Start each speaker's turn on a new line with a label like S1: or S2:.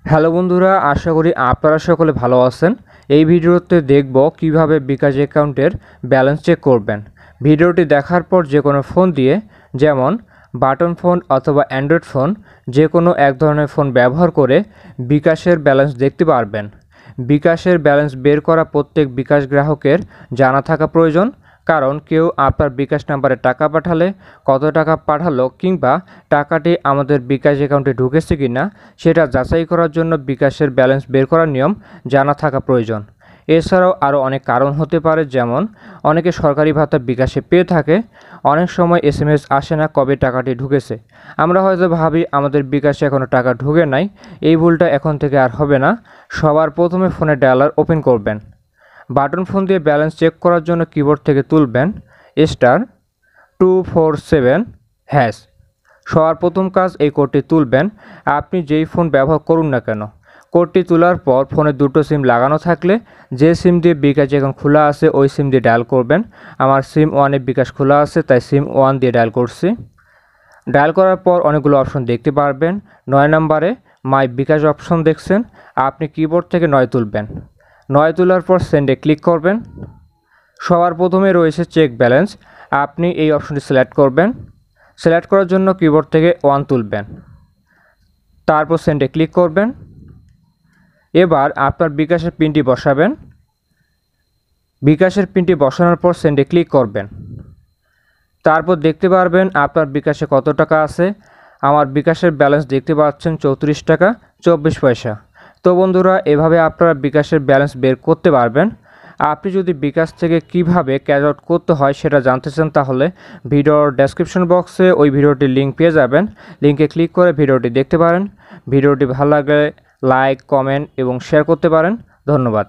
S1: Hello বন্ধুরা, আশা করি আপনারা সকলে ভালো আছেন। এই ভিডিওতে দেখব কিভাবে বিকাশ অ্যাকাউন্টের ব্যালেন্স চেক করবেন। ভিডিওটি দেখার পর যে কোনো ফোন দিয়ে, যেমন বাটন ফোন অথবা অ্যান্ড্রয়েড ফোন, যে কোনো এক ধরনের ফোন ব্যবহার করে বিকাশের ব্যালেন্স দেখতে পারবেন। বিকাশের ব্যালেন্স বের করা প্রত্যেক বিকাশ গ্রাহকের জানা থাকা প্রয়োজন, কারণ কেউ আপনার বিকাশ নাম্বারে টাকা পাঠালে কত টাকা পাঠালো কিংবা টাকাটি আমাদের বিকাশ অ্যাকাউন্টে ঢুকেছে কি না সেটা যাচাই করার জন্য বিকাশের ব্যালেন্স বের করার নিয়ম জানা থাকা প্রয়োজন। এছাড়াও আরও অনেক কারণ হতে পারে, যেমন অনেকে সরকারি ভাতা বিকাশে পেয়ে থাকে, অনেক সময় এসএমএস আসে না কবে টাকাটি ঢুকেছে। আমরা হয়তো ভাবি আমাদের বিকাশে এখনও টাকা ঢুকে নাই। এই ভুলটা এখন থেকে আর হবে না। সবার প্রথমে ফোনে ডায়ালার ওপেন করবেন। বাটন ফোন দিয়ে ব্যালেন্স চেক করার জন্য কিবোর্ড থেকে তুলবেন *247#। সবার প্রথম কাজ এই কোডটি তুলবেন। আপনি যেই ফোন ব্যবহার করুন না কেন, কোডটি তোলার পর ফোনে দুটো সিম লাগানো থাকলে যে সিম দিয়ে বিকাশ এখন খোলা আছে ওই সিম দিয়ে ডায়াল করবেন। আমার সিম 1-এ বিকাশ খোলা আছে, তাই সিম 1 দিয়ে ডায়াল করছি। ডায়াল করার পর অনেকগুলো অপশন দেখতে পারবেন। 9 নম্বরে মাই বিকাশ অপশন দেখছেন, আপনি কিবোর্ড থেকে 9 তুলবেন। 9 তোলার পর সেন্ডে ক্লিক করবেন। সবার প্রথমে রয়েছে চেক ব্যালেন্স, আপনি এই অপশনটি সিলেক্ট করবেন। সিলেক্ট করার জন্য কিবোর্ড থেকে 1 তুলবেন, তারপর সেন্ডে ক্লিক করবেন। এবার আপনার বিকাশের পিনটি বসাবেন। বিকাশের পিনটি বসানোর পর সেন্ডে ক্লিক করবেন। তারপর দেখতে পারবেন আপনার বিকাশে কত টাকা আছে। আমার বিকাশের ব্যালেন্স দেখতে পাচ্ছেন 34 টাকা 24 পয়সা। তো বন্ধুরা, এভাবে আপনারা বিকাশের ব্যালেন্স বের করতে পারবেন। আপনি যদি বিকাশ থেকে কিভাবে ক্যাশ আউট করতে হয় সেটা জানতে চান, তাহলে ভিডিওর ডেসক্রিপশন বক্সে ওই ভিডিওটির লিঙ্ক পেয়ে যাবেন। লিঙ্কে ক্লিক করে ভিডিওটি দেখতে পারেন। ভিডিওটি ভালো লাগলে লাইক, কমেন্ট এবং শেয়ার করতে পারেন। ধন্যবাদ।